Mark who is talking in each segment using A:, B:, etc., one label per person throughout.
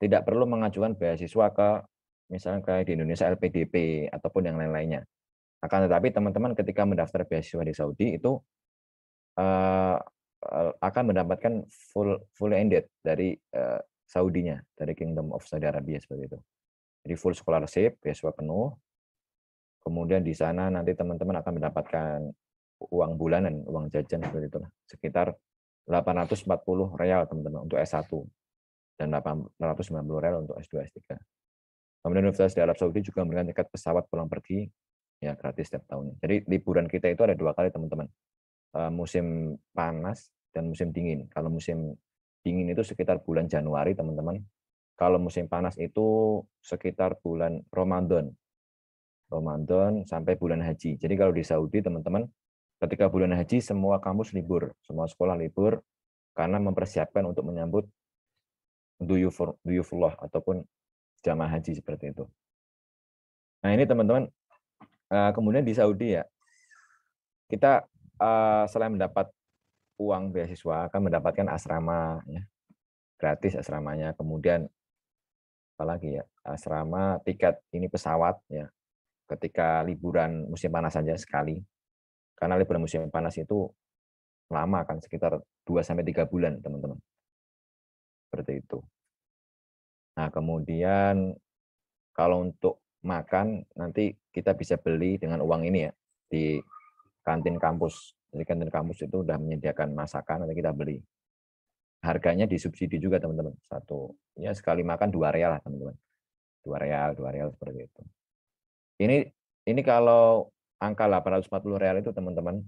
A: tidak perlu mengajukan beasiswa ke misalnya kayak di Indonesia LPDP ataupun yang lain-lainnya. Akan tetapi teman-teman ketika mendaftar beasiswa di Saudi itu eh, akan mendapatkan fully ended dari Saudinya, dari Kingdom of Saudi Arabia seperti itu. Jadi full scholarship, beasiswa penuh. Kemudian di sana nanti teman-teman akan mendapatkan uang bulanan, uang jajan seperti itulah, sekitar 840 real teman-teman untuk S1 dan 890 real untuk S2 S3. Kemudian Universitas di Arab Saudi juga memberikan tiket pesawat pulang pergi ya gratis setiap tahunnya. Jadi liburan kita itu ada 2 kali teman-teman. Musim panas dan musim dingin. Kalau musim dingin itu sekitar bulan Januari teman-teman. Kalau musim panas itu sekitar bulan Ramadan. Ramadan sampai bulan haji. Jadi kalau di Saudi teman-teman, ketika bulan haji semua kampus libur, semua sekolah libur karena mempersiapkan untuk menyambut duyufullah ataupun jamaah haji seperti itu. Nah ini teman-teman, kemudian di Saudi ya, kita selain mendapat uang beasiswa akan mendapatkan asrama ya, gratis asramanya, kemudian apalagi ya, asrama, tiket ini pesawat ya, ketika liburan musim panas saja sekali. Karena liburan musim panas itu lama kan, sekitar 2-3 bulan, teman-teman. Seperti itu. Nah, kemudian kalau untuk makan nanti kita bisa beli dengan uang ini ya di kantin kampus. Jadi kantin kampus itu sudah menyediakan masakan, nanti kita beli. Harganya disubsidi juga, teman-teman. Satu ya sekali makan 2 real lah, teman-teman. 2 real seperti itu. Ini kalau angka 840 real itu, teman-teman,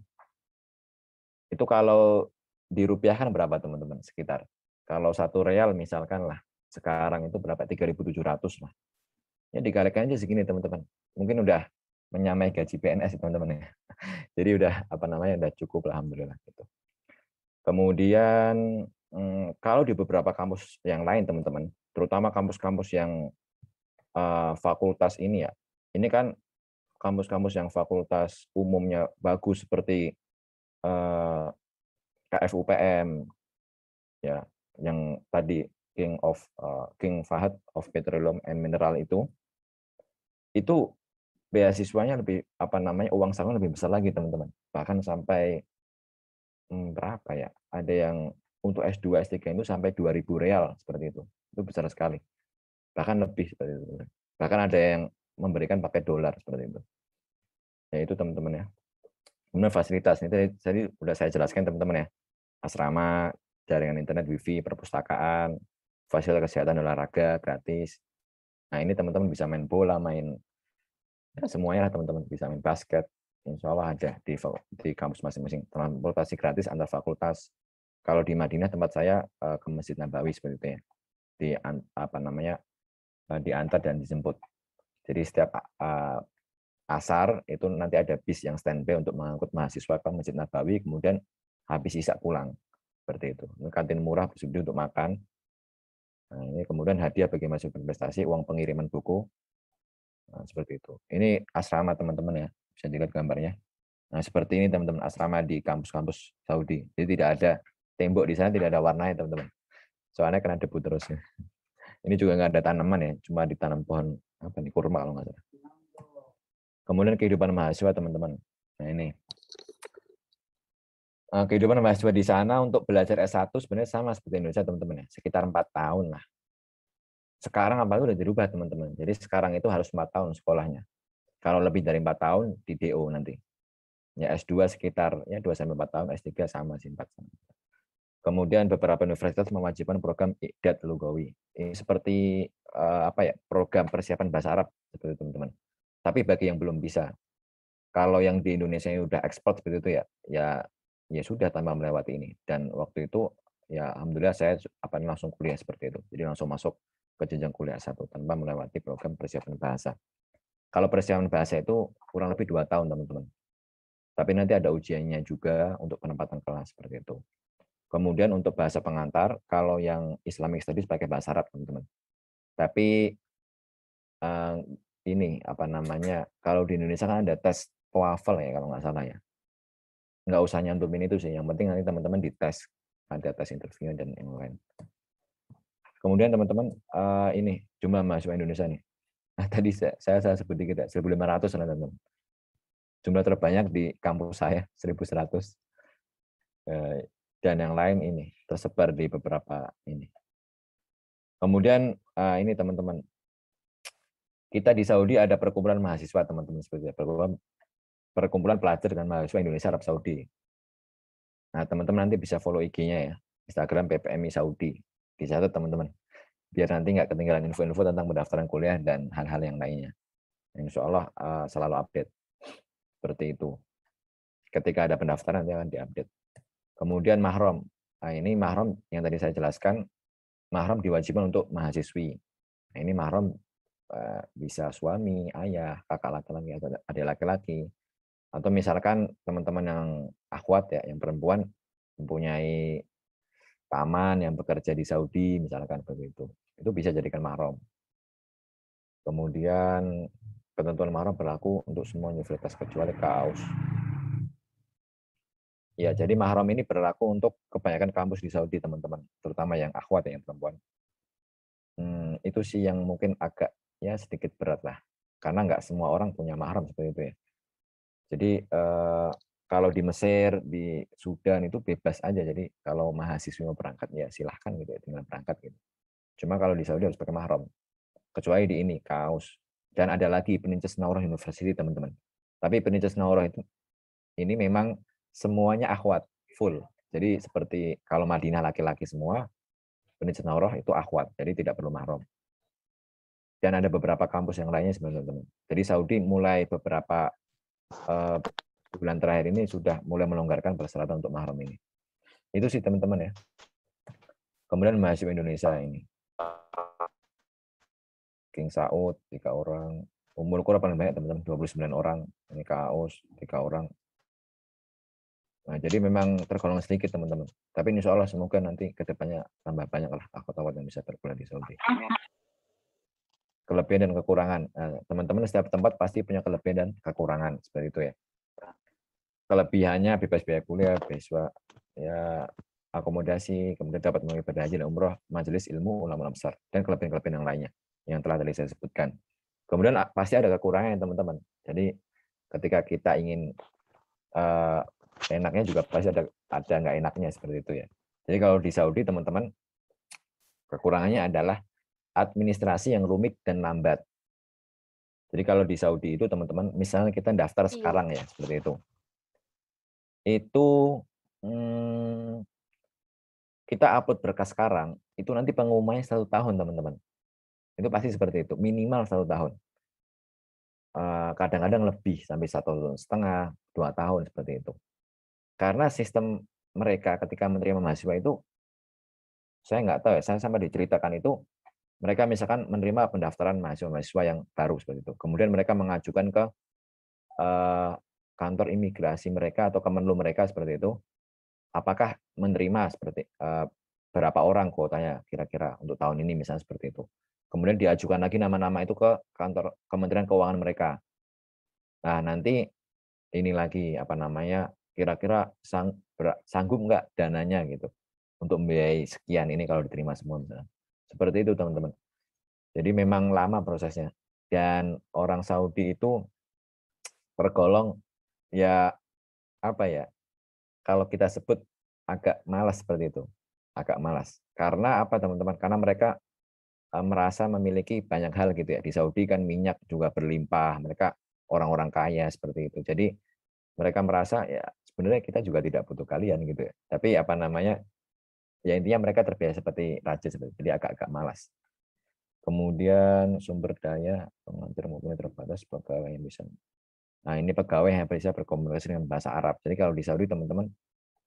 A: itu kalau dirupiahkan berapa, teman-teman? Sekitar. Kalau 1 real misalkan lah, sekarang itu berapa? 3.700 lah. Ya dikalikan aja segini, teman-teman. Mungkin udah menyamai gaji PNS, teman-teman ya. Jadi udah udah cukup, alhamdulillah gitu. Kemudian kalau di beberapa kampus yang lain, teman-teman, terutama kampus-kampus yang fakultas ini ya. Ini kan kampus-kampus yang fakultas umumnya bagus seperti KFUPM ya, yang tadi King Fahad of Petroleum and Mineral itu beasiswanya lebih uang sakunya lebih besar lagi, teman-teman. Bahkan sampai berapa ya? Ada yang untuk S2 S3 itu sampai 2.000 real seperti itu. Itu besar sekali. Bahkan lebih seperti itu. Bahkan ada yang memberikan pakai dolar seperti itu. Ya itu, teman-teman ya. Kemudian fasilitas ini tadi sudah saya jelaskan, teman-teman ya. Asrama, jaringan internet, wifi, perpustakaan, fasilitas kesehatan dan olahraga gratis. Nah ini teman-teman bisa main bola, main ya, semuanya lah, teman-teman, bisa main basket. Insya Allah ada di kampus masing-masing. Transportasi gratis antar fakultas. Kalau di Madinah tempat saya ke Masjid Nabawi seperti itu ya. Di diantar dan dijemput. Jadi setiap asar itu nanti ada bis yang standby untuk mengangkut mahasiswa ke Masjid Nabawi, kemudian habis isya pulang. Seperti itu. Kantin murah, subsidi untuk makan. Nah, ini kemudian hadiah bagi mahasiswa berprestasi, uang pengiriman buku. Nah, seperti itu. Ini asrama, teman-teman ya. Bisa dilihat gambarnya. Nah, seperti ini, teman-teman, asrama di kampus-kampus Saudi. Jadi tidak ada tembok di sana, tidak ada warnanya, teman-teman. Soalnya kena debu terus. Ya. Ini juga nggak ada tanaman ya, cuma ditanam pohon kurma kalau nggak salah. Kemudian kehidupan mahasiswa, teman-teman. Nah ini kehidupan mahasiswa di sana untuk belajar S1 sebenarnya sama seperti Indonesia, teman-teman ya, sekitar 4 tahun lah. Sekarang apa itu udah dirubah, teman-teman. Jadi sekarang itu harus 4 tahun sekolahnya. Kalau lebih dari 4 tahun di DO nanti. Ya S2 sekitar ya 2-4 tahun, S3 sama sih 4 tahun. Kemudian beberapa universitas mewajibkan program Iqdad Lugawi. Ini seperti program persiapan bahasa Arab seperti itu, teman-teman. Tapi bagi yang belum bisa, kalau yang di Indonesia yang udah ekspor seperti itu ya sudah tanpa melewati ini. Dan waktu itu ya alhamdulillah saya langsung kuliah seperti itu. Jadi langsung masuk ke jenjang kuliah 1 tanpa melewati program persiapan bahasa. Kalau persiapan bahasa itu kurang lebih 2 tahun, teman-teman. Tapi nanti ada ujiannya juga untuk penempatan kelas seperti itu. Kemudian untuk bahasa pengantar, kalau yang Islamic Studies pakai bahasa Arab, teman-teman. Tapi ini kalau di Indonesia kan ada tes TOEFL ya kalau nggak salah ya. Nggak usah nyantumin itu sih. Yang penting nanti teman-teman dites, ada tes interview dan yang lain. Kemudian teman-teman, ini jumlah mahasiswa Indonesia nih. Nah, tadi saya sebut dikit ya, 1.500 teman-teman. Jumlah terbanyak di kampus saya 1.100, dan yang lain ini tersebar di beberapa ini. Kemudian ini teman-teman, kita di Saudi ada perkumpulan mahasiswa teman-teman, seperti perkumpulan pelajar dan mahasiswa Indonesia Arab Saudi. Nah, teman-teman nanti bisa follow IG-nya ya, Instagram PPMI Saudi. Dicatat teman-teman, biar nanti nggak ketinggalan info-info tentang pendaftaran kuliah dan hal-hal yang lainnya. Insya Allah selalu update. Seperti itu. Ketika ada pendaftaran nanti akan diupdate. Kemudian mahram. Nah, ini mahram yang tadi saya jelaskan, mahram diwajibkan untuk mahasiswi. Nah, ini mahram bisa suami, ayah, kakak laki-laki, atau adik laki-laki. Atau misalkan teman-teman yang akhwat ya, yang perempuan mempunyai paman yang bekerja di Saudi, misalkan begitu. Itu bisa jadikan mahram. Kemudian ketentuan mahram berlaku untuk semua universitas kecuali kaus. Ya, jadi mahram ini berlaku untuk kebanyakan kampus di Saudi, teman-teman, terutama yang akhwat yang perempuan. Itu sih yang mungkin agak ya sedikit berat lah, karena nggak semua orang punya mahram seperti itu ya. Jadi kalau di Mesir, di Sudan itu bebas aja. Jadi kalau mahasiswa mau berangkat ya silahkan gitu ya, tinggal berangkat gitu. Cuma kalau di Saudi harus pakai mahram, kecuali di ini kaus. Dan ada lagi Peninces Naurah University teman-teman. Tapi Peninces Naurah itu ini memang semuanya akhwat full. Jadi seperti kalau Madinah laki-laki semua, Peninces Naurah itu akhwat, jadi tidak perlu mahram. Dan ada beberapa kampus yang lainnya sebenarnya teman-teman. Jadi Saudi mulai beberapa bulan terakhir ini sudah mulai melonggarkan persyaratan untuk mahram ini. Itu sih teman-teman ya. Kemudian mahasiswa Indonesia ini. King Saud 3 orang. Umur Qura paling banyak teman-teman, 29 orang. Ini Kaus 3 orang. Nah, jadi memang tergolong sedikit teman-teman. Tapi insya Allah semoga nanti kedepannya tambah banyak lah akhwat-akhwat yang bisa berkuliah di Saudi. Kelebihan dan kekurangan. Teman-teman setiap tempat pasti punya kelebihan dan kekurangan seperti itu ya. Kelebihannya bebas biaya kuliah, beasiswa, ya akomodasi, kemudian dapat mengibadah haji dan umroh, majelis ilmu ulama besar, dan kelebihan-kelebihan yang lainnya yang telah tadi saya sebutkan. Kemudian pasti ada kekurangan teman-teman. Jadi ketika kita ingin enaknya juga pasti ada nggak enaknya seperti itu ya. Jadi kalau di Saudi teman-teman, kekurangannya adalah administrasi yang rumit dan lambat. Jadi kalau di Saudi itu teman-teman, misalnya kita daftar sekarang ya seperti itu. Itu kita upload berkas sekarang, itu nanti pengumumannya 1 tahun teman-teman. Itu pasti seperti itu, minimal 1 tahun. Kadang-kadang lebih sampai 1,5 tahun, 2 tahun seperti itu. Karena sistem mereka ketika menerima mahasiswa itu, saya nggak tahu ya, saya sampai diceritakan itu, mereka misalkan menerima pendaftaran mahasiswa-mahasiswa yang baru seperti itu. Kemudian mereka mengajukan ke kantor imigrasi mereka atau Kemenlu mereka seperti itu, apakah menerima seperti berapa orang kuotanya kira-kira untuk tahun ini misalnya seperti itu. Kemudian diajukan lagi nama-nama itu ke kantor Kementerian Keuangan mereka. Nah, nanti ini lagi apa namanya, kira-kira sanggup nggak dananya gitu untuk membiayai sekian ini kalau diterima semua misalnya. Seperti itu teman-teman. Jadi memang lama prosesnya. Dan orang Saudi itu tergolong ya apa ya, kalau kita sebut agak malas seperti itu. Agak malas. Karena apa teman-teman? Karena mereka merasa memiliki banyak hal gitu ya. Di Saudi kan minyak juga berlimpah, mereka orang-orang kaya seperti itu. Jadi mereka merasa ya sebenarnya kita juga tidak butuh kalian gitu ya. Tapi apa namanya? Ya intinya mereka terbiasa seperti raja seperti itu. Jadi agak-agak malas. Kemudian sumber daya pengantar mobilnya terbatas pegawai yang bisa. Nah, ini pegawai yang bisa berkomunikasi dengan bahasa Arab. Jadi kalau di Saudi teman-teman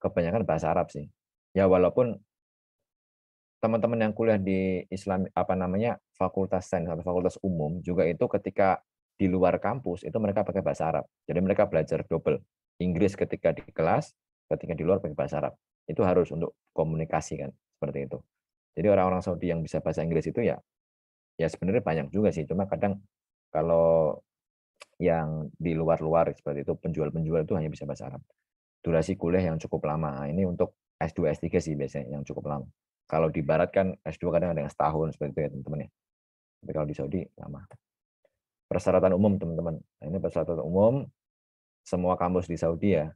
A: kebanyakan bahasa Arab sih. Ya walaupun teman-teman yang kuliah di Islam apa namanya Fakultas Sains atau Fakultas Umum juga itu ketika di luar kampus itu mereka pakai bahasa Arab. Jadi mereka belajar double Inggris ketika di kelas, ketika di luar pakai bahasa Arab. Itu harus untuk komunikasi kan seperti itu. Jadi orang-orang Saudi yang bisa bahasa Inggris itu ya sebenarnya banyak juga sih. Cuma kadang kalau yang di luar-luar seperti itu penjual-penjual itu hanya bisa bahasa Arab. Durasi kuliah yang cukup lama. Nah, ini untuk S2 S3 sih biasanya yang cukup lama. Kalau di Barat kan S2 kadang ada yang setahun seperti itu ya teman-teman ya. Tapi kalau di Saudi lama. Persyaratan umum teman-teman. Nah, ini persyaratan umum semua kampus di Saudi ya.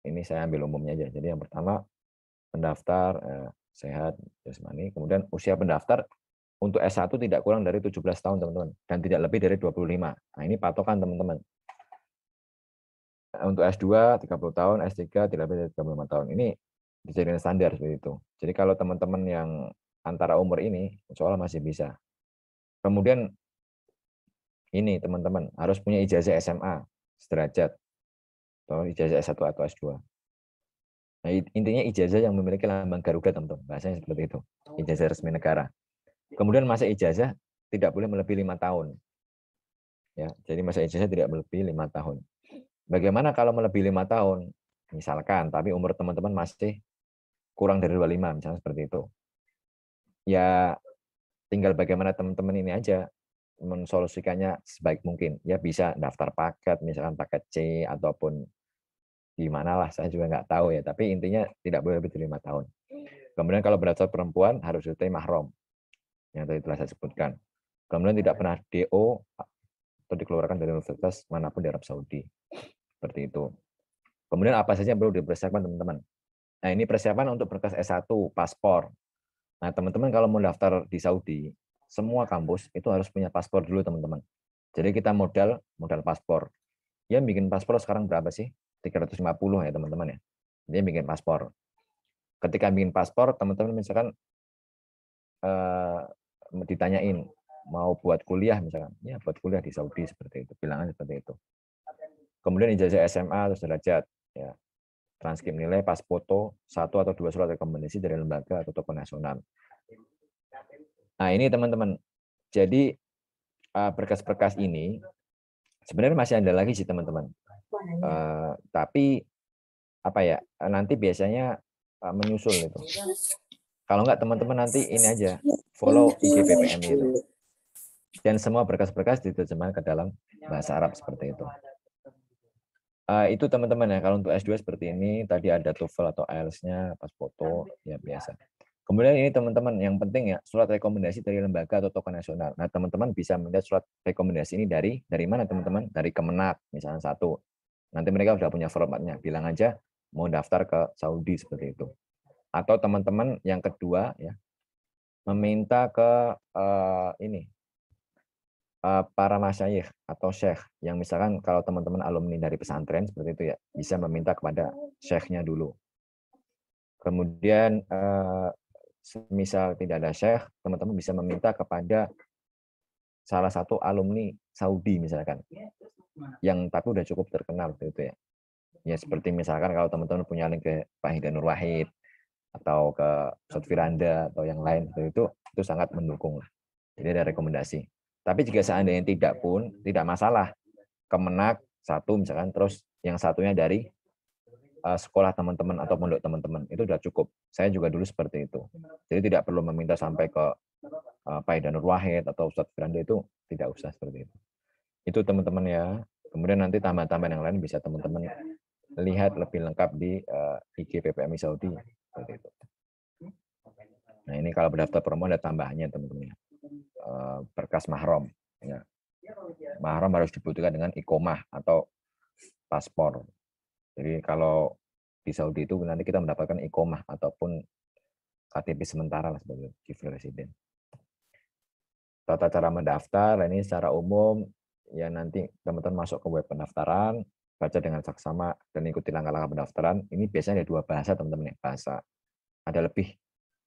A: Ini saya ambil umumnya aja. Jadi yang pertama pendaftar sehat jasmani, kemudian usia pendaftar untuk S1 tidak kurang dari 17 tahun teman-teman dan tidak lebih dari 25. Nah, ini patokan teman-teman. Untuk S2 30 tahun, S3 tidak lebih dari 35 tahun. Ini dijadikan standar seperti itu. Jadi kalau teman-teman yang antara umur ini, insya Allah masih bisa. Kemudian ini teman-teman harus punya ijazah SMA sederajat atau ijazah S1 atau S2. Nah, intinya ijazah yang memiliki lambang Garuda teman-teman, bahasanya seperti itu. Ijazah resmi negara. Kemudian masa ijazah tidak boleh melebihi 5 tahun. Ya, jadi masa ijazah tidak melebihi 5 tahun. Bagaimana kalau melebihi 5 tahun? Misalkan, tapi umur teman-teman masih kurang dari 25, misalnya seperti itu. Ya, tinggal bagaimana teman-teman ini aja mensolusikannya sebaik mungkin. Ya bisa daftar paket, misalkan paket C ataupun gimana lah, saya juga nggak tahu ya. Tapi intinya tidak boleh lebih dari 5 tahun. Kemudian kalau berasal perempuan harus disertai mahram, yang tadi telah saya sebutkan. Kemudian tidak pernah DO atau dikeluarkan dari universitas manapun di Arab Saudi. Seperti itu. Kemudian apa saja yang perlu dipersiapkan teman-teman? Nah ini persiapan untuk berkas S1, paspor. Nah teman-teman kalau mau daftar di Saudi, semua kampus itu harus punya paspor dulu teman-teman. Jadi kita modal paspor. Ya bikin paspor sekarang berapa sih? 350 ya teman-teman ya. Dia bikin paspor. Ketika bikin paspor, teman-teman misalkan ditanyain mau buat kuliah misalkan, ya buat kuliah di Saudi seperti itu, bilangan seperti itu. Kemudian ijazah SMA atau sederajat, ya transkrip nilai, pas foto, 1 atau 2 surat rekomendasi dari lembaga atau tokoh nasional. Nah ini teman-teman, jadi berkas-berkas ini sebenarnya masih ada lagi sih teman-teman. Tapi apa ya, nanti biasanya menyusul itu. Kalau enggak teman-teman nanti ini aja, follow IG PPMI itu. Dan semua berkas-berkas diterjemahkan ke dalam bahasa Arab seperti itu. Itu teman-teman ya, kalau untuk S2 seperti ini, tadi ada TOEFL atau IELTS-nya, pas foto, ya biasa. Kemudian ini teman-teman, yang penting ya, surat rekomendasi dari lembaga atau tokoh nasional. Nah, teman-teman bisa melihat surat rekomendasi ini dari mana teman-teman? Dari Kemenak, misalnya satu. Nanti mereka sudah punya formatnya, bilang aja mau daftar ke Saudi seperti itu. Atau teman-teman yang kedua, ya meminta ke ini, para masyayikh atau syekh yang misalkan kalau teman-teman alumni dari pesantren seperti itu ya bisa meminta kepada syekhnya dulu. Kemudian misal tidak ada syekh, teman-teman bisa meminta kepada salah satu alumni Saudi misalkan yang tapi udah cukup terkenal gitu ya. Ya seperti misalkan kalau teman-teman punya link ke Pak Hidanur Wahid atau ke Ustadz Firanda atau yang lain itu sangat mendukung lah. Jadi ada rekomendasi. Tapi jika seandainya tidak pun, tidak masalah. Kemenak satu misalkan, terus yang satunya dari sekolah teman-teman atau pondok teman-teman, itu sudah cukup. Saya juga dulu seperti itu. Jadi tidak perlu meminta sampai ke Pak Hidanur Wahid atau Ustadz Firanda, itu tidak usah seperti itu. Itu teman-teman ya. Kemudian nanti tambahan-tambahan yang lain bisa teman-teman lihat lebih lengkap di IG PPMI Saudi. Seperti itu. Nah ini kalau berdaftar promo ada tambahannya teman-teman. Berkas mahram. Ya. Mahram harus dibutuhkan dengan ikomah atau paspor. Jadi kalau di Saudi itu nanti kita mendapatkan ikomah ataupun KTP sementara lah sebagai civil resident. Tata cara mendaftar ini secara umum ya nanti teman-teman masuk ke web pendaftaran, baca dengan saksama dan ikuti langkah-langkah pendaftaran. Ini biasanya ada 2 bahasa teman-teman ya, bahasa. Ada lebih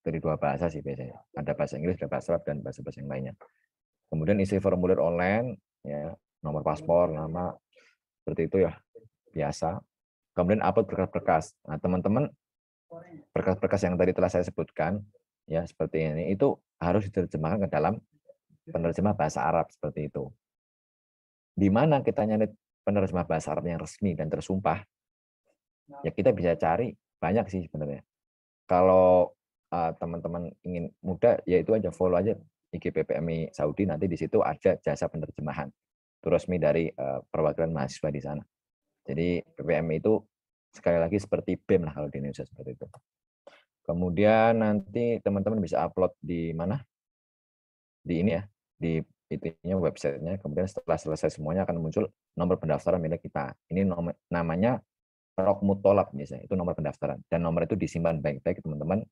A: dari 2 bahasa sih biasanya. Ada bahasa Inggris, ada bahasa Arab dan bahasa-bahasa yang lainnya. Kemudian isi formulir online ya, nomor paspor, nama seperti itu ya, biasa. Kemudian upload berkas-berkas. Nah, teman-teman berkas-berkas yang tadi telah saya sebutkan ya seperti ini itu harus diterjemahkan ke dalam penerjemah bahasa Arab seperti itu. Di mana kita nyari penerjemah bahasa Arab yang resmi dan tersumpah? Ya kita bisa cari banyak sih sebenarnya. Kalau teman-teman ingin mudah, ya itu aja follow aja IG PPMI Saudi, nanti di situ ada jasa penerjemahan. Itu resmi dari perwakilan mahasiswa di sana. Jadi PPMI itu sekali lagi seperti BEM lah kalau di Indonesia seperti itu. Kemudian nanti teman-teman bisa upload di mana? Di ini ya, di itunya websitenya. Kemudian setelah selesai semuanya akan muncul nomor pendaftaran milik kita. Ini namanya Rokmu Tolab biasanya, itu nomor pendaftaran. Dan nomor itu disimpan baik-baik teman-teman.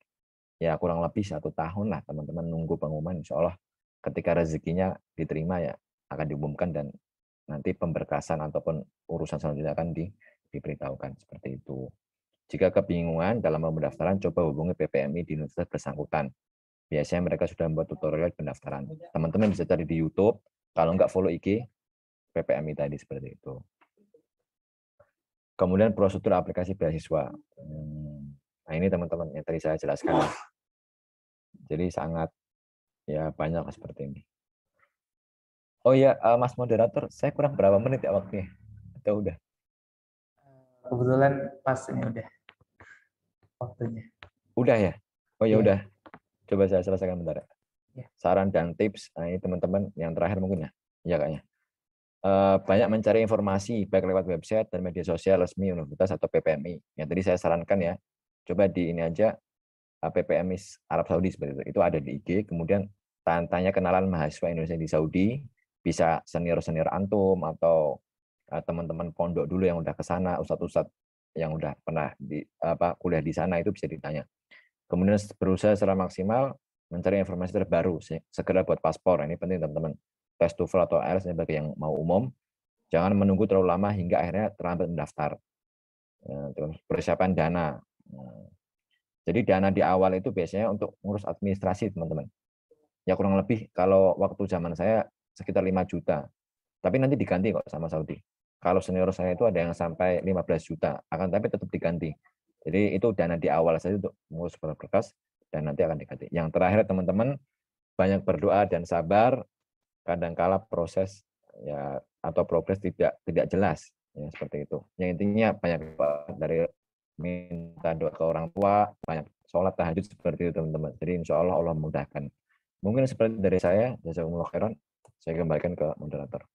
A: Ya kurang lebih 1 tahun lah teman-teman nunggu pengumuman. Insya Allah ketika rezekinya diterima ya akan diumumkan dan nanti pemberkasan ataupun urusan selanjutnya akan diberitahukan seperti itu. Jika kebingungan dalam pendaftaran, coba hubungi PPMI di universitas bersangkutan. Biasanya mereka sudah membuat tutorial pendaftaran. Teman-teman bisa cari di YouTube, kalau nggak follow IG PPMI tadi seperti itu. Kemudian prosedur aplikasi beasiswa. Nah ini teman-teman yang tadi saya jelaskan. Jadi sangat ya banyak seperti ini. Oh ya, Mas moderator, saya kurang berapa menit ya waktunya? Atau udah?
B: Kebetulan pas ini udah waktunya.
A: Udah ya? Oh ya
B: Iya.
A: udah. Coba saya selesaikan bentar.
B: Iya.
A: Saran dan tips, nah ini teman-teman yang terakhir mungkin ya. Ya kayaknya. Banyak mencari informasi baik lewat website dan media sosial resmi universitas atau PPMI. Yang tadi saya sarankan ya, coba di ini aja PPMI Arab Saudi seperti itu. Itu ada di IG. Kemudian tanya kenalan mahasiswa Indonesia di Saudi, bisa senior-senior antum atau teman-teman pondok dulu yang udah ke sana, ustadz-ustadz yang udah pernah kuliah di sana itu bisa ditanya. Kemudian berusaha secara maksimal mencari informasi terbaru, segera buat paspor. Ini penting teman-teman. Tes TOEFL atau IELTS bagi yang mau umum, jangan menunggu terlalu lama hingga akhirnya terlambat mendaftar. Terus persiapan dana. Jadi dana di awal itu biasanya untuk ngurus administrasi teman-teman. Ya kurang lebih kalau waktu zaman saya sekitar 5 juta. Tapi nanti diganti kok sama Saudi. Kalau senior saya itu ada yang sampai 15 juta, akan tapi tetap diganti. Jadi itu dana di awal saja untuk mengurus berkas dan nanti akan diganti. Yang terakhir teman-teman banyak berdoa dan sabar. Kadangkala proses ya atau progres tidak jelas ya seperti itu. Yang intinya banyak dari minta doa ke orang tua, banyak sholat tahajud seperti itu teman-teman. Jadi insya Allah Allah memudahkan. Mungkin seperti dari saya, jazakumullah khairan. Saya kembalikan ke moderator.